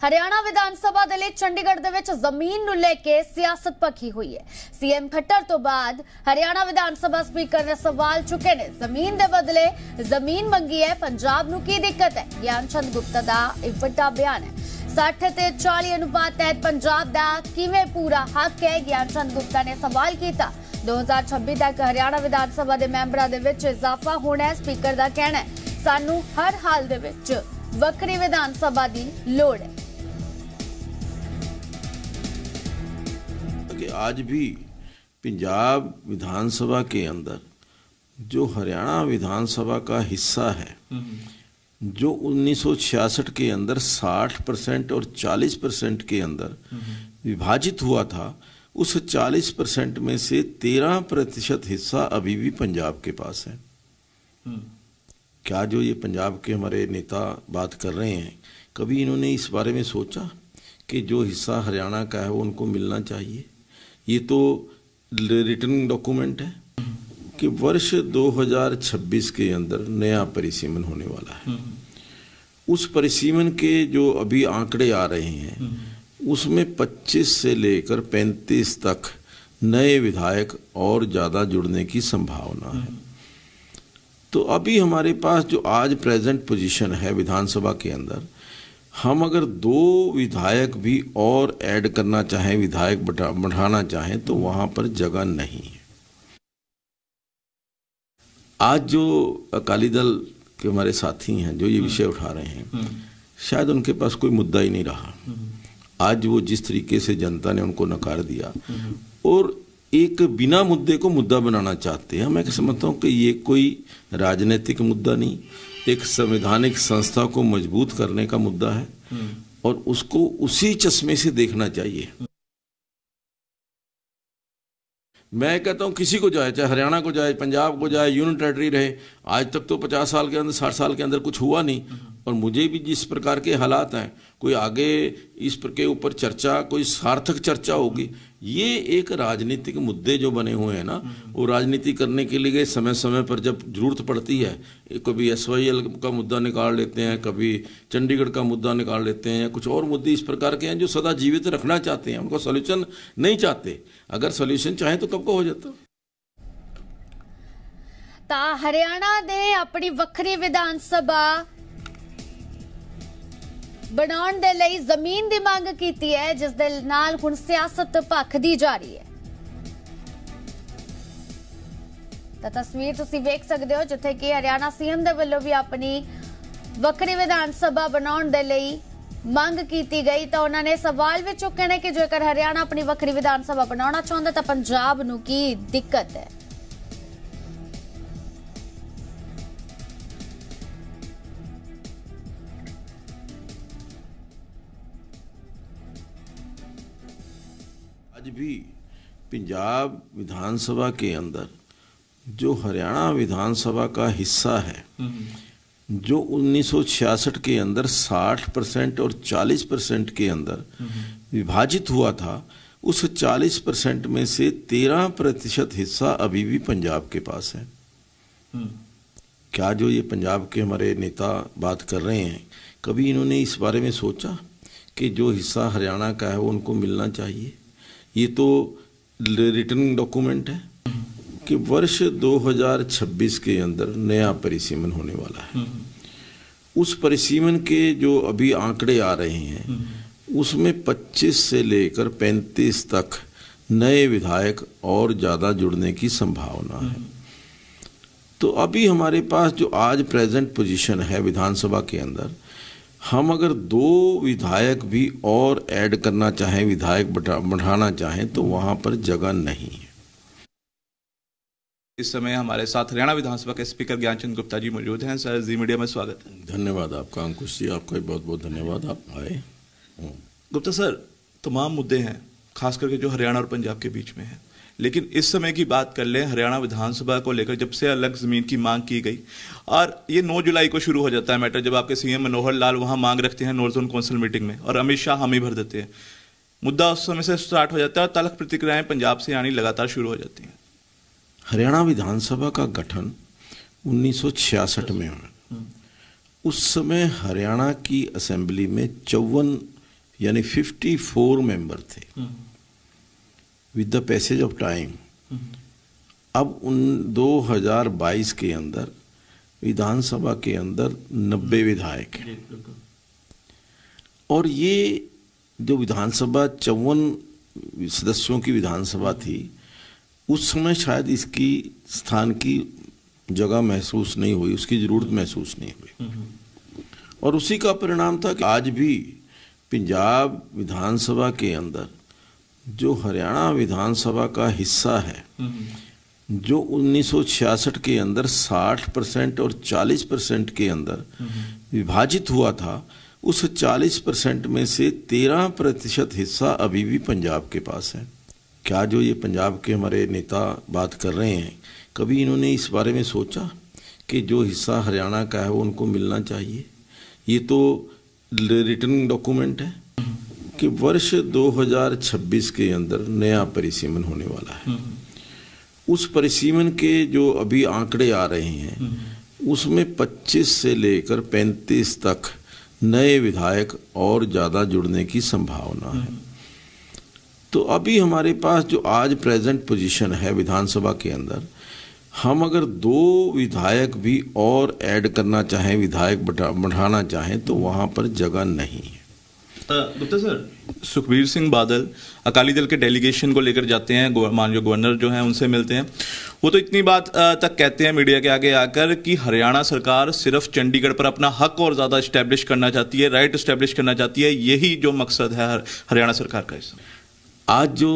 हरियाणा विधान सभा दे लई चंडीगढ़ दे विच जमीन नूं लेके सियासत भखी हुई है। सीएम खट्टर तो बाद हरियाणा विधान सभा स्पीकर ने सवाल चुके ने। जमीन दे बदले जमीन मंगी है, पंजाब नूं की दिक्कत है? ज्ञानचंद गुप्ता दा इह वड्डा बयान है। 60 ते 40 अनुपात तहत पंजाब दा किवें पूरा हक है? ज्ञानचंद गुप्ता ने सवाल किया। 2026 तक हरियाणा विधान सभा दे मैंबरां दे विच इजाफा होना है। स्पीकर दा कहना है सानू हर हाल दे विच वक्री विधान सभा दी लोड़ है। कि आज भी पंजाब विधानसभा के अंदर जो हरियाणा विधानसभा का हिस्सा है, जो 1966 के अंदर 60% और 40% के अंदर विभाजित हुआ था, उस 40% में से 13% हिस्सा अभी भी पंजाब के पास है। क्या जो ये पंजाब के हमारे नेता बात कर रहे हैं, कभी इन्होंने इस बारे में सोचा कि जो हिस्सा हरियाणा का है वो उनको मिलना चाहिए? ये तो रिटन डॉक्यूमेंट है कि वर्ष 2026 के अंदर नया परिसीमन होने वाला है। उस परिसीमन के जो अभी आंकड़े आ रहे हैं, उसमें 25 से लेकर 35 तक नए विधायक और ज़्यादा जुड़ने की संभावना है। तो अभी हमारे पास जो आज प्रेजेंट पोजीशन है विधानसभा के अंदर, हम अगर 2 विधायक भी और ऐड करना चाहें, विधायक बढ़ाना चाहें, तो वहां पर जगह नहीं है। आज जो अकाली दल के हमारे साथी हैं जो ये विषय उठा रहे हैं, शायद उनके पास कोई मुद्दा ही नहीं रहा। आज वो जिस तरीके से जनता ने उनको नकार दिया और एक बिना मुद्दे को मुद्दा बनाना चाहते हैं, मैं समझता हूँ कि ये कोई राजनीतिक मुद्दा नहीं, एक संवैधानिक संस्था को मजबूत करने का मुद्दा है और उसको उसी चश्मे से देखना चाहिए। मैं कहता हूं किसी को जाए, चाहे हरियाणा को जाए, पंजाब को जाए, यूनियन टेरिटरी रहे, आज तक तो 50 साल के अंदर 60 साल के अंदर कुछ हुआ नहीं। और मुझे भी जिस प्रकार के हालात हैं, कोई आगे इस पर के ऊपर चर्चा, कोई सार्थक चर्चा होगी। ये एक राजनीतिक मुद्दे जो बने हुए हैं ना, वो राजनीति करने के लिए समय समय पर जब जरूरत पड़ती है, कभी SYL का मुद्दा निकाल लेते हैं, कभी चंडीगढ़ का मुद्दा निकाल लेते हैं, या कुछ और मुद्दे इस प्रकार के हैं जो सदा जीवित रखना चाहते हैं, उनको सोल्यूशन नहीं चाहते। अगर सोल्यूशन चाहें तो कब को हो जाता। हरियाणा ने अपनी वक्री विधान सभा बनाउण दे लई जमीन दी मांग कीती है, जिस दे नाल हुण सियासत भखदी जा रही है। तो तस्वीर तुसीं वेख सकदे हो जिथे कि हरियाणा सीएम दे वल्लों भी अपनी वक्री विधान सभा बनाउण दे लई मांग कीती गई। तो उन्होंने सवाल भी चुके ने कि जेकर हरियाणा अपनी वक्री विधान सभा बनाउणा चाहुंदा तां पंजाब नूं की दिक्कत है? आज भी पंजाब विधानसभा के अंदर जो हरियाणा विधानसभा का हिस्सा है, जो 1966 के अंदर 60% और 40% के अंदर विभाजित हुआ था, उस 40% में से 13% हिस्सा अभी भी पंजाब के पास है। क्या जो ये पंजाब के हमारे नेता बात कर रहे हैं, कभी इन्होंने इस बारे में सोचा कि जो हिस्सा हरियाणा का है वो उनको मिलना चाहिए? ये तो रिटन डॉक्यूमेंट है कि वर्ष 2026 के अंदर नया परिसीमन होने वाला है। उस परिसीमन के जो अभी आंकड़े आ रहे हैं, उसमें 25 से लेकर 35 तक नए विधायक और ज़्यादा जुड़ने की संभावना है। तो अभी हमारे पास जो आज प्रेजेंट पोजीशन है विधानसभा के अंदर, हम अगर 2 विधायक भी और ऐड करना चाहें, विधायक बढ़ाना चाहें, तो वहां पर जगह नहीं है। इस समय हमारे साथ हरियाणा विधानसभा के स्पीकर ज्ञानचंद गुप्ता जी मौजूद हैं। सर, जी मीडिया में स्वागत है। धन्यवाद आपका अंकुश जी, आपका भी बहुत बहुत धन्यवाद, आप आए। गुप्ता सर, तमाम मुद्दे हैं खास करके जो हरियाणा और पंजाब के बीच में है, लेकिन इस समय की बात कर लें, हरियाणा विधानसभा को लेकर जब से अलग जमीन की मांग की गई, और ये 9 जुलाई को शुरू हो जाता है मैटर, जब आपके सीएम मनोहर लाल वहां मांग रखते हैं नॉर्थ जोन काउंसिल मीटिंग में, और अमित शाह हामी भर देते हैं। मुद्दा उस समय से स्टार्ट हो जाता है और तल्ख प्रतिक्रियाएं पंजाब से आनी लगातार शुरू हो जाती हैं। हरियाणा विधानसभा का गठन 1966 में हुआ। उस समय हरियाणा की असेंबली में 54 यानी 54 मेंबर थे। With the passage of time अब उन 2022 के अंदर विधानसभा के अंदर 90 विधायक हैं। और ये जो विधानसभा 54 सदस्यों की विधानसभा थी, उस समय शायद इसकी स्थान की जगह महसूस नहीं हुई, उसकी जरूरत महसूस नहीं हुई। और उसी का परिणाम था कि आज भी पंजाब विधानसभा के अंदर जो हरियाणा विधानसभा का हिस्सा है, जो 1966 के अंदर 60% और 40% के अंदर विभाजित हुआ था, उस 40% में से 13% हिस्सा अभी भी पंजाब के पास है। क्या जो ये पंजाब के हमारे नेता बात कर रहे हैं, कभी इन्होंने इस बारे में सोचा कि जो हिस्सा हरियाणा का है वो उनको मिलना चाहिए? ये तो रिटन डॉक्यूमेंट है कि वर्ष 2026 के अंदर नया परिसीमन होने वाला है। उस परिसीमन के जो अभी आंकड़े आ रहे हैं, उसमें 25 से लेकर 35 तक नए विधायक और ज़्यादा जुड़ने की संभावना है। तो अभी हमारे पास जो आज प्रेजेंट पोजीशन है विधानसभा के अंदर, हम अगर 2 विधायक भी और ऐड करना चाहें, विधायक बढ़ाना चाहें, तो वहाँ पर जगह नहीं है। गुप्ता सर, सुखबीर सिंह बादल अकाली दल के डेलीगेशन को लेकर जाते हैं, माननीय गवर्नर जो हैं उनसे मिलते हैं। वो तो इतनी बात तक कहते हैं मीडिया के आगे आकर कि हरियाणा सरकार सिर्फ चंडीगढ़ पर अपना हक और ज़्यादा इस्टेब्लिश करना चाहती है, राइट इस्टेब्लिश करना चाहती है। यही जो मकसद है हरियाणा सरकार का। इस आज जो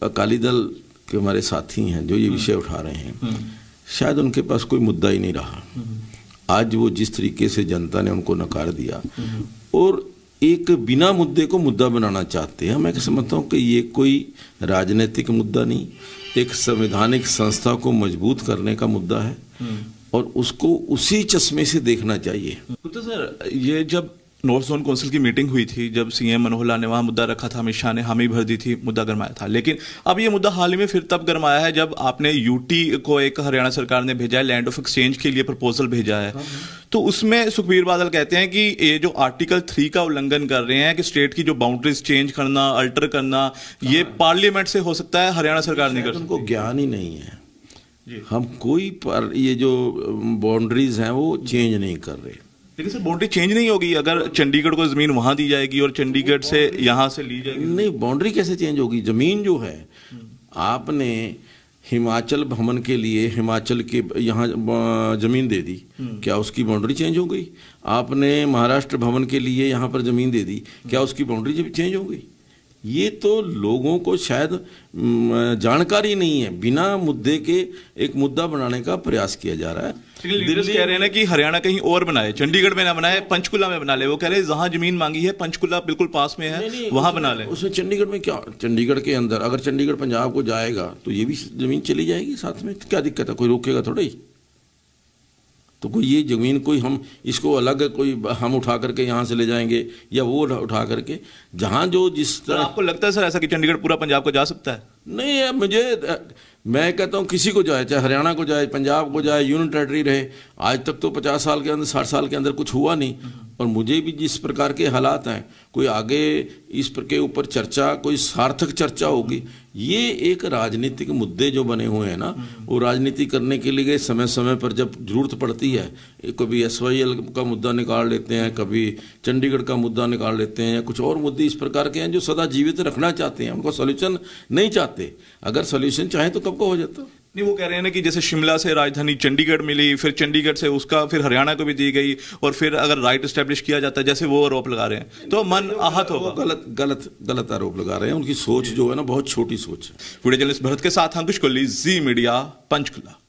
अकाली दल के हमारे साथी हैं जो ये विषय उठा रहे हैं, शायद उनके पास कोई मुद्दा ही नहीं रहा। आज वो जिस तरीके से जनता ने उनको नकार दिया और एक बिना मुद्दे को मुद्दा बनाना चाहते हैं, मैं समझता हूँ कि ये कोई राजनीतिक मुद्दा नहीं, एक संवैधानिक संस्था को मजबूत करने का मुद्दा है और उसको उसी चश्मे से देखना चाहिए। तो सर, ये जब नॉर्थ जोन काउंसिल की मीटिंग हुई थी, जब सीएम मनोहर लाल ने वहां मुद्दा रखा था, अमित शाह ने हामी भर दी थी, मुद्दा गरमाया था। लेकिन अब ये मुद्दा हाल ही में फिर तब गरमाया है जब आपने यूटी को एक हरियाणा सरकार ने भेजा है, लैंड ऑफ एक्सचेंज के लिए प्रपोजल भेजा है। तो उसमें सुखबीर बादल कहते हैं कि ये जो आर्टिकल 3 का उल्लंघन कर रहे हैं कि स्टेट की जो बाउंड्रीज चेंज करना, अल्टर करना, ये पार्लियामेंट से हो सकता है, हरियाणा सरकार नहीं कर सकती। उनको ज्ञान ही नहीं है। हम कोई पर ये जो बाउंड्रीज हैं वो चेंज नहीं कर रहे। लेकिन सर, बाउंड्री चेंज नहीं होगी अगर चंडीगढ़ को जमीन वहां दी जाएगी और चंडीगढ़ से यहां से ली जाएगी। नहीं, बाउंड्री कैसे चेंज होगी? जमीन जो है, आपने हिमाचल भवन के लिए हिमाचल के यहाँ जमीन दे दी, क्या उसकी बाउंड्री चेंज हो गई? आपने महाराष्ट्र भवन के लिए यहाँ पर जमीन दे दी, क्या उसकी बाउंड्री चेंज हो गई? ये तो लोगों को शायद जानकारी नहीं है, बिना मुद्दे के एक मुद्दा बनाने का प्रयास किया जा रहा है। लीडर्स कह रहे हैं ना कि हरियाणा कहीं और बनाए, चंडीगढ़ में ना बनाए, पंचकुला में बना ले। वो कह रहे हैं जहां जमीन मांगी है पंचकुला बिल्कुल पास में है, वहां बना ले। उसमें चंडीगढ़ में क्या, चंडीगढ़ के अंदर अगर चंडीगढ़ पंजाब को जाएगा तो ये भी जमीन चली जाएगी साथ में, क्या दिक्कत है? कोई रोकेगा थोड़ा ही। तो कोई ये जमीन कोई हम इसको अलग कोई हम उठा करके यहाँ से ले जाएंगे या वो उठा करके जहाँ जो जिस तरह। आपको लगता है सर ऐसा कि चंडीगढ़ पूरा पंजाब को जा सकता है? नहीं, मैं कहता हूँ किसी को जाए, चाहे हरियाणा को जाए, पंजाब को जाए, यूनियन टेरिटरी रहे। आज तक तो 50 साल के अंदर 60 साल के अंदर कुछ हुआ नहीं। और मुझे भी जिस प्रकार के हालात हैं, कोई आगे इस पर के ऊपर चर्चा, कोई सार्थक चर्चा होगी। ये एक राजनीतिक मुद्दे जो बने हुए हैं ना, वो राजनीति करने के लिए समय समय पर जब जरूरत पड़ती है, कभी SYL का मुद्दा निकाल लेते हैं, कभी चंडीगढ़ का मुद्दा निकाल लेते हैं, या कुछ और मुद्दे इस प्रकार के हैं जो सदा जीवित रखना चाहते हैं, उनको सोल्यूशन नहीं चाहते। अगर सोल्यूशन चाहे तो कब को हो जाता। नहीं, वो कह रहे हैं ना कि जैसे शिमला से राजधानी चंडीगढ़ मिली, फिर चंडीगढ़ से उसका फिर हरियाणा को भी दी गई, और फिर अगर राइट एस्टेब्लिश किया जाता है, जैसे वो आरोप लगा रहे हैं, तो मन आहत होगा। गलत आरोप लगा रहे हैं। उनकी सोच जो है ना, बहुत छोटी सोच है। वीडियो जर्नलिस्ट भरत के साथ अंकुश कोहली, जी मीडिया, पंचकुला।